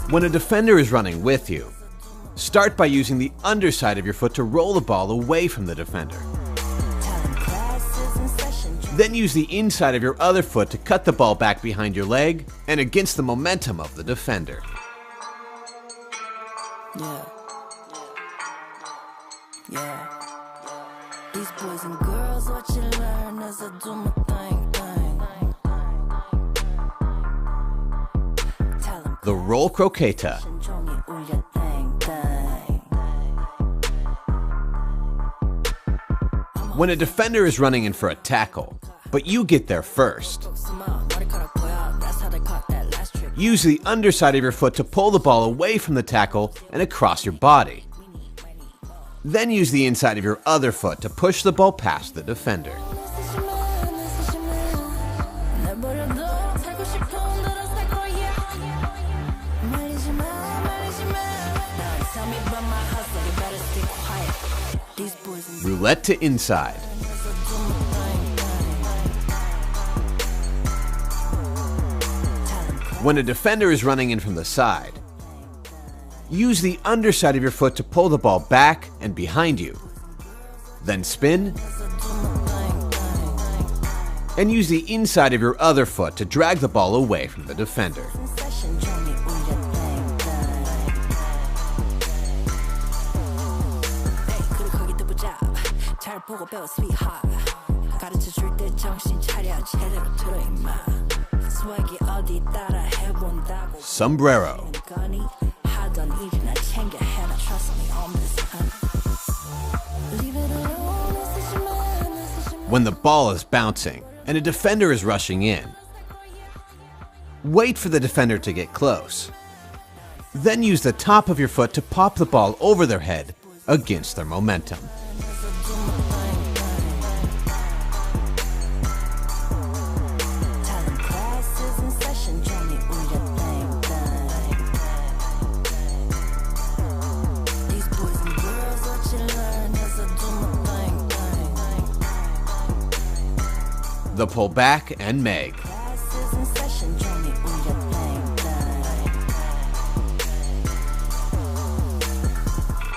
When a defender is running with you, start by using the underside of your foot to roll the ball away from the defender. Then use the inside of your other foot to cut the ball back behind your leg and against the momentum of the defender. These boys and girls, what you learn as I do my thing. The roll croqueta. When a defender is running in for a tackle, but you get there first, use the underside of your foot to pull the ball away from the tackle and across your body. Then use the inside of your other foot to push the ball past the defender. Roulette to inside. When a defender is running in from the side, use the underside of your foot to pull the ball back and behind you. Then spin, and use the inside of your other foot to drag the ball away from the defender. Sombrero. When the ball is bouncing and a defender is rushing in, wait for the defender to get close. Then use the top of your foot to pop the ball over their head against their momentum. The pull back and Meg.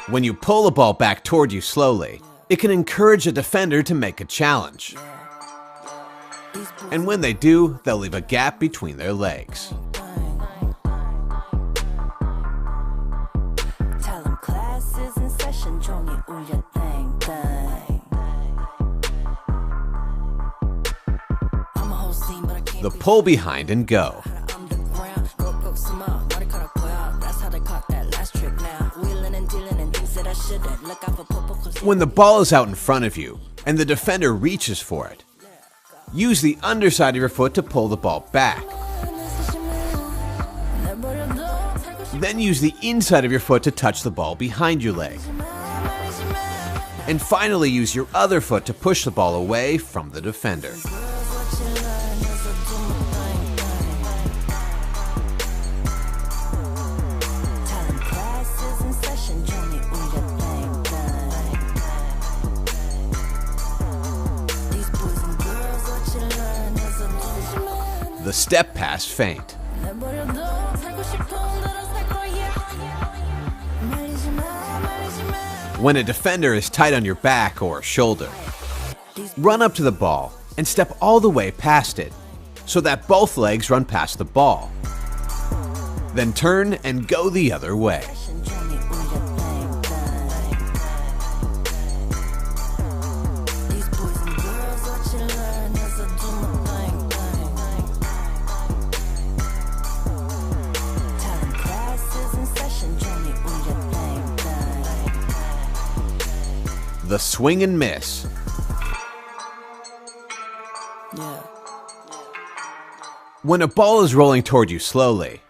When you pull the ball back toward you slowly, it can encourage a defender to make a challenge. And when they do, they'll leave a gap between their legs. The pull behind and go. When the ball is out in front of you and the defender reaches for it, use the underside of your foot to pull the ball back. Then use the inside of your foot to touch the ball behind your leg. And finally use your other foot to push the ball away from the defender. The step pass feint. When a defender is tight on your back or shoulder, run up to the ball and step all the way past it so that both legs run past the ball. Then turn and go the other way. The swing and miss. When a ball is rolling toward you slowly,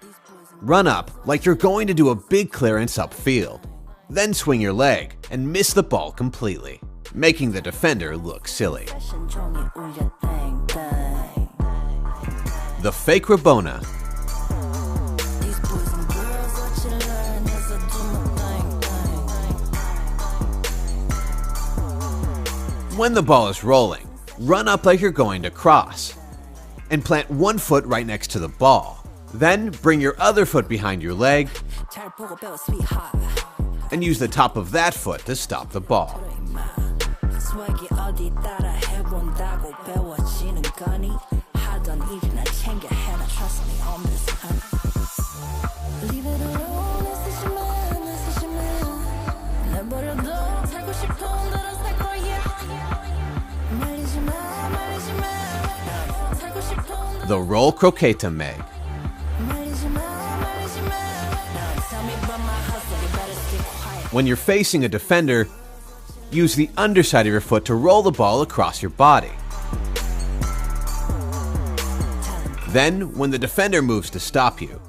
run up like you're going to do a big clearance upfield. Then swing your leg and miss the ball completely, making the defender look silly. The fake Rabona. When the ball is rolling, run up like you're going to cross, and plant one foot right next to the ball. Then bring your other foot behind your leg 잘 보고 배워, sweetheart. and use the top of that foot to stop the ball. swag이 어디 따라 해본다고 배워지는 거니? 하던 일이나 챙겨 해라. Trust me on this one. Leave it alone, 애쓰지마. 내버려둬, 살고 싶은 대로 살 거야. 말리지마. 살고 싶은 The roll croqueta meg. 말리지마. Tell me about my hustle, you better stay quiet. When you're facing a defender, use the underside of your foot to roll the ball across your body. Then, when the defender moves to stop you,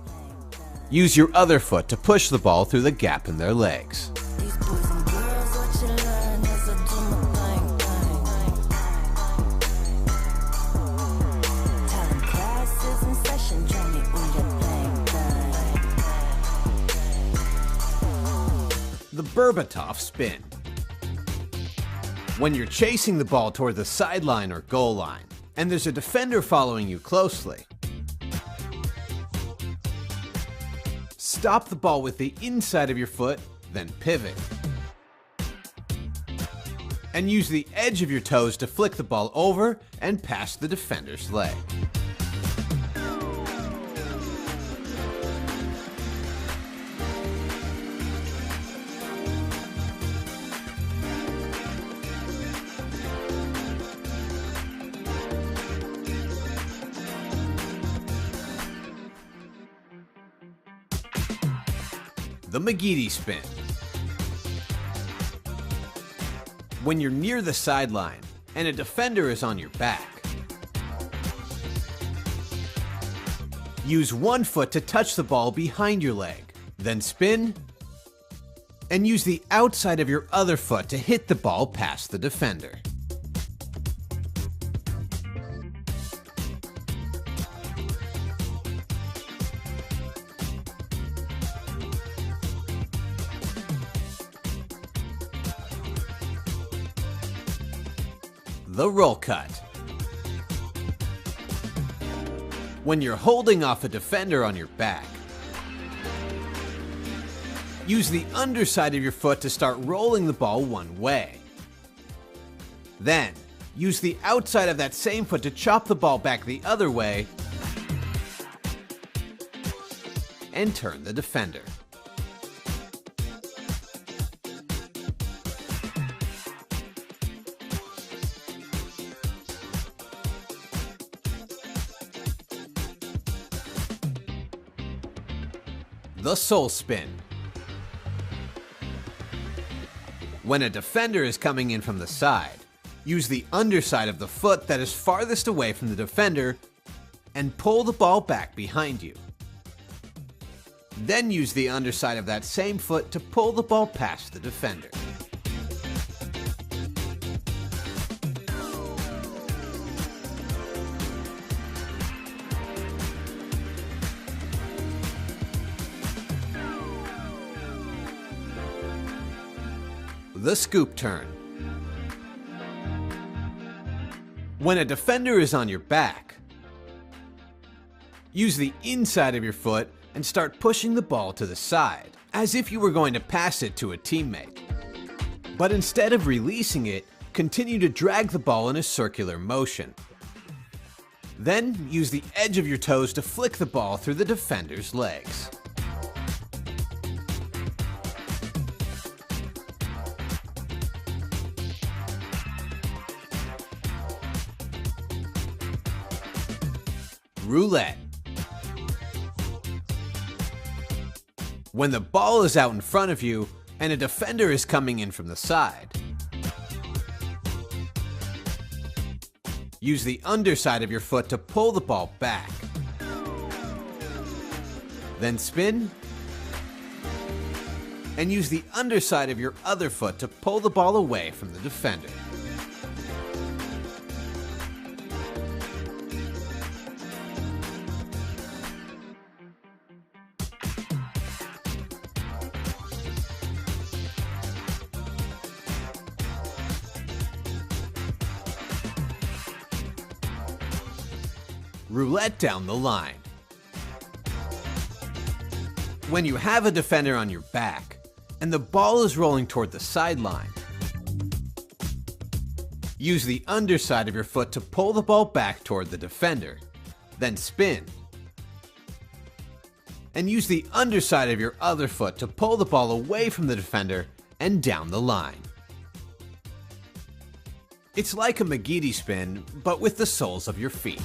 use your other foot to push the ball through the gap in their legs. These boys and girls, what you learn as I do my thing. Talent classes in session, join me on your thing. The Berbatov spin. When you're chasing the ball toward the sideline or goal line, and there's a defender following you closely, stop the ball with the inside of your foot, then pivot. And use the edge of your toes to flick the ball over and past the defender's leg. The McGeady spin. When you're near the sideline and a defender is on your back, use one foot to touch the ball behind your leg, then spin, and use the outside of your other foot to hit the ball past the defender. The roll cut. When you're holding off a defender on your back, use the underside of your foot to start rolling the ball one way. Then, use the outside of that same foot to chop the ball back the other way and turn the defender. The soul spin. When a defender is coming in from the side, use the underside of the foot that is farthest away from the defender and pull the ball back behind you. Then use the underside of that same foot to pull the ball past the defender. The scoop turn. When a defender is on your back, use the inside of your foot and start pushing the ball to the side, as if you were going to pass it to a teammate. But instead of releasing it, continue to drag the ball in a circular motion. Then use the edge of your toes to flick the ball through the defender's legs. Roulette. When the ball is out in front of you and a defender is coming in from the side, use the underside of your foot to pull the ball back. Then spin and use the underside of your other foot to pull the ball away from the defender. Roulette down the line. When you have a defender on your back and the ball is rolling toward the sideline, use the underside of your foot to pull the ball back toward the defender, then spin. And use the underside of your other foot to pull the ball away from the defender and down the line. It's like a McGeady spin, but with the soles of your feet.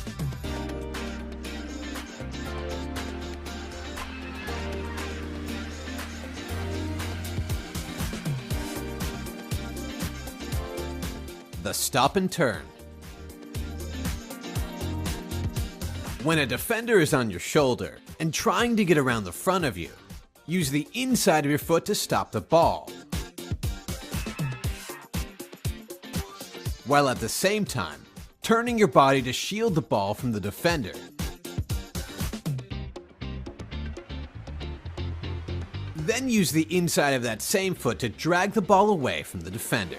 The stop and turn. When a defender is on your shoulder and trying to get around the front of you, use the inside of your foot to stop the ball, while at the same time turning your body to shield the ball from the defender. Then use the inside of that same foot to drag the ball away from the defender.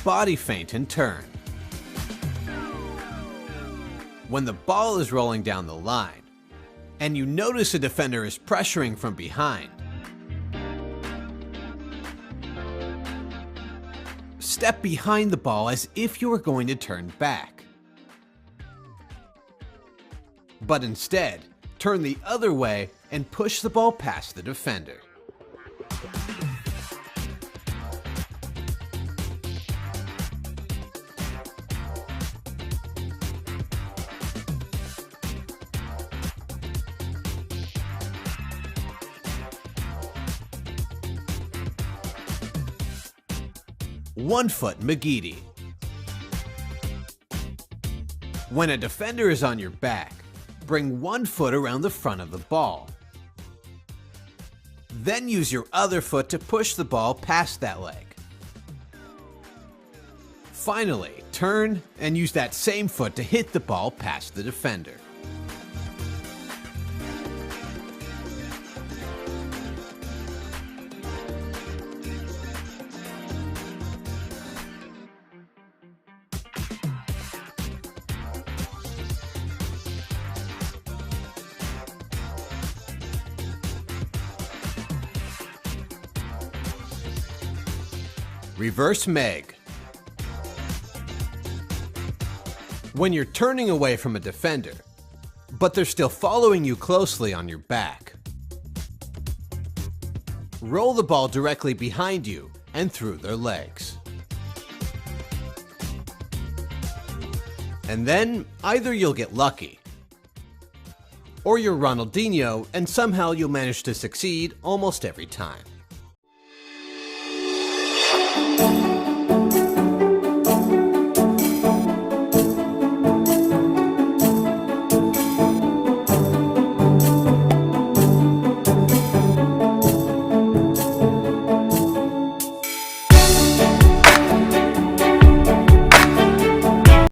Body feint and turn. When the ball is rolling down the line and you notice a defender is pressuring from behind, step behind the ball as if you were going to turn back. But instead, turn the other way and push the ball past the defender. One foot McGeady. When a defender is on your back, bring one foot around the front of the ball. Then use your other foot to push the ball past that leg. Finally, turn and use that same foot to hit the ball past the defender. Reverse Meg. When you're turning away from a defender, but they're still following you closely on your back, roll the ball directly behind you and through their legs. And then either you'll get lucky, or you're Ronaldinho and somehow you'll manage to succeed almost every time.